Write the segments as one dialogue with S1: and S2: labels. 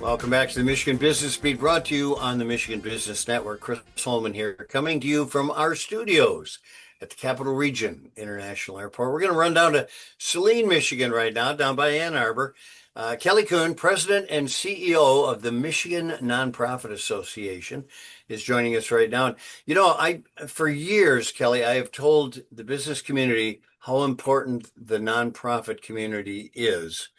S1: Welcome back to the Michigan Business Beat, brought to you on the Michigan Business Network. Chris Holman here, coming to you from our studios at the Capital Region International Airport. We're going to run down to Saline, Michigan right now, down by Ann Arbor. Kelley Kuhn, President and CEO of the Michigan Nonprofit Association, is joining us right now. You know, for years, Kelley, I have told the business community how important the nonprofit community is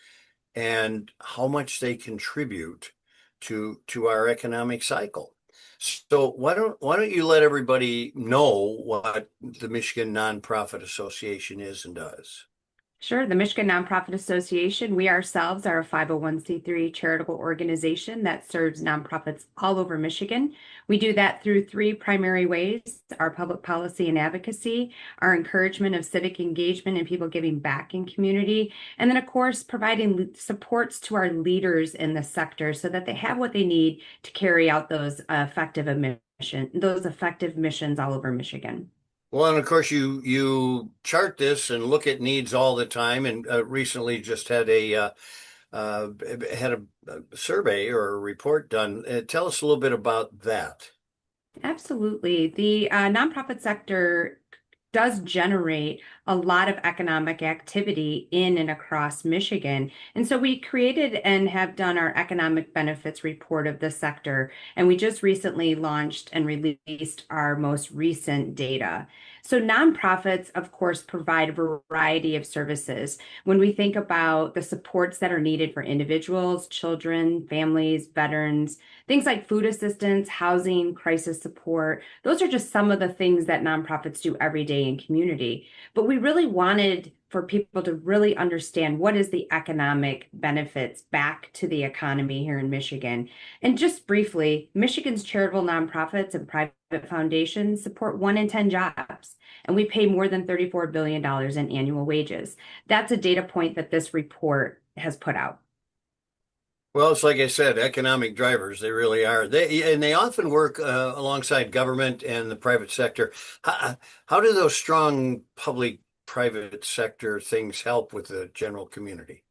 S1: and how much they contribute to our economic cycle. So why don't you let everybody know what the Michigan Nonprofit Association is and does?
S2: Sure. The Michigan Nonprofit Association, we ourselves are a 501c3 charitable organization that serves nonprofits all over Michigan. We do that through three primary ways: our public policy and advocacy, our encouragement of civic engagement and people giving back in community, and then, of course, providing supports to our leaders in the sector so that they have what they need to carry out those effective missions all over Michigan.
S1: Well, and of course, you chart this and look at needs all the time, and recently just had a survey or a report done. Tell us a little bit about that.
S2: Absolutely. The nonprofit sector does generate a lot of economic activity in and across Michigan. And so we created and have done our economic benefits report of the sector. And we just recently launched and released our most recent data. So nonprofits, of course, provide a variety of services. When we think about the supports that are needed for individuals, children, families, veterans, things like food assistance, housing, crisis support, those are just some of the things that nonprofits do every day in community. But we really wanted for people to really understand what is the economic benefits back to the economy here in Michigan. And just briefly, Michigan's charitable nonprofits and private foundations support 1 in 10 jobs, and we pay more than $34 billion in annual wages. That's a data point that this report has put out.
S1: Well, it's like I said, economic drivers. They really are. They often work alongside government and the private sector. How do those strong public-private sector things help with the general community?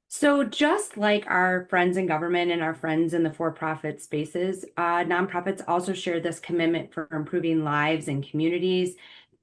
S2: So just like our friends in government and our friends in the for-profit spaces, nonprofits also share this commitment for improving lives and communities.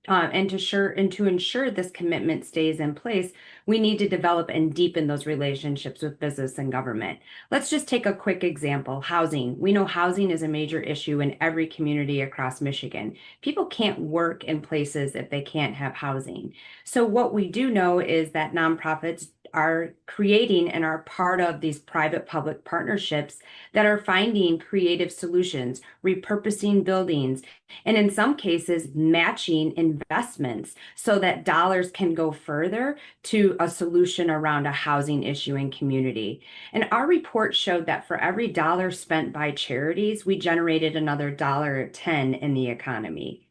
S2: And to ensure this commitment stays in place, we need to develop and deepen those relationships with business and government. Let's just take a quick example: housing. We know housing is a major issue in every community across Michigan. People can't work in places if they can't have housing. So what we do know is that nonprofits are creating and are part of these private-public partnerships that are finding creative solutions, repurposing buildings, and in some cases, matching investments so that dollars can go further to a solution around a housing issue in community. And our report showed that for every dollar spent by charities, we generated another $1.10 in the economy.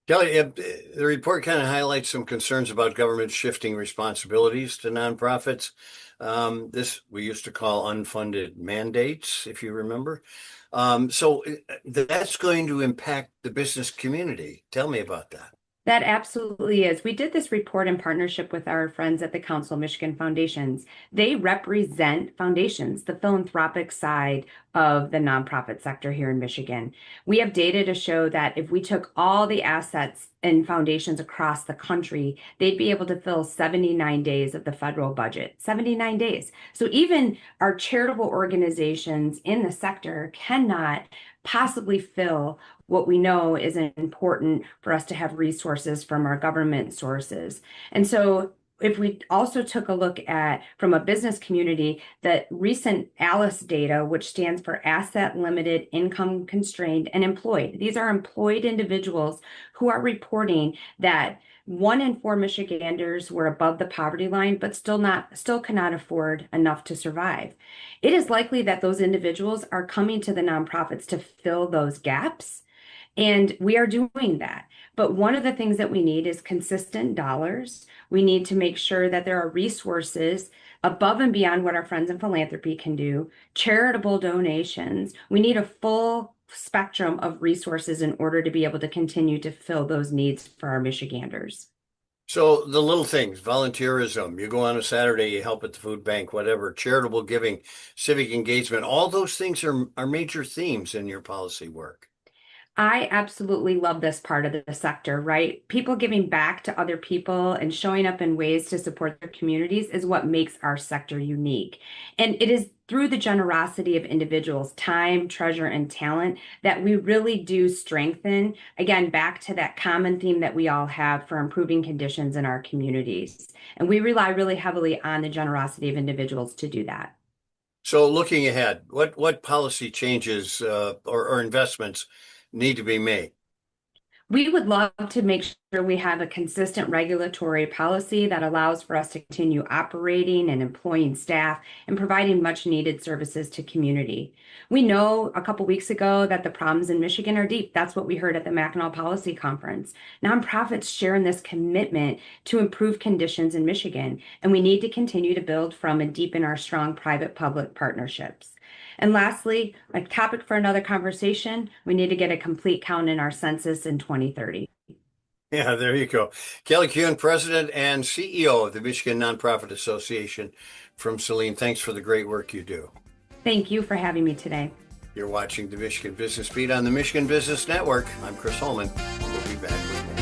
S1: Kelley, the report kind of highlights some concerns about government shifting responsibilities to nonprofits. This we used to call unfunded mandates, if you remember. That's going to impact the business community. Tell me about that.
S2: That absolutely is. We did this report in partnership with our friends at the Council of Michigan Foundations. They represent foundations, the philanthropic side of the nonprofit sector here in Michigan. We have data to show that if we took all the assets and foundations across the country, they'd be able to fill 79 days of the federal budget. 79 days. So even our charitable organizations in the sector cannot possibly fill what we know is important for us to have resources from our government sources. And so if we also took a look at, from a business community, the recent ALICE data, which stands for Asset Limited, Income Constrained, and Employed. These are employed individuals who are reporting that 1 in 4 Michiganders were above the poverty line, but still cannot afford enough to survive. It is likely that those individuals are coming to the nonprofits to fill those gaps. And we are doing that. But one of the things that we need is consistent dollars. We need to make sure that there are resources above and beyond what our friends in philanthropy can do, charitable donations. We need a full spectrum of resources in order to be able to continue to fill those needs for our Michiganders.
S1: So the little things, volunteerism, you go on a Saturday, you help at the food bank, whatever, charitable giving, civic engagement, all those things are major themes in your policy work.
S2: I absolutely love this part of the sector, right? People giving back to other people and showing up in ways to support their communities is what makes our sector unique. And it is through the generosity of individuals, time, treasure, and talent that we really do strengthen, again, back to that common theme that we all have for improving conditions in our communities. And we rely really heavily on the generosity of individuals to do that.
S1: So looking ahead, what policy changes or investments need to be made?
S2: We would love to make sure we have a consistent regulatory policy that allows for us to continue operating and employing staff and providing much needed services to community. We know a couple weeks ago that the problems in Michigan are deep. That's what we heard at the Mackinac Policy Conference. Nonprofits share in this commitment to improve conditions in Michigan, and we need to continue to build from and deepen our strong private-public partnerships. And lastly, a topic for another conversation, we need to get a complete count in our census in 2030.
S1: Yeah, there you go. Kelley Kuhn, President and CEO of the Michigan Nonprofit Association from Saline. Thanks for the great work you do.
S2: Thank you for having me today.
S1: You're watching the Michigan Business Beat on the Michigan Business Network. I'm Chris Holman. We'll be back with more.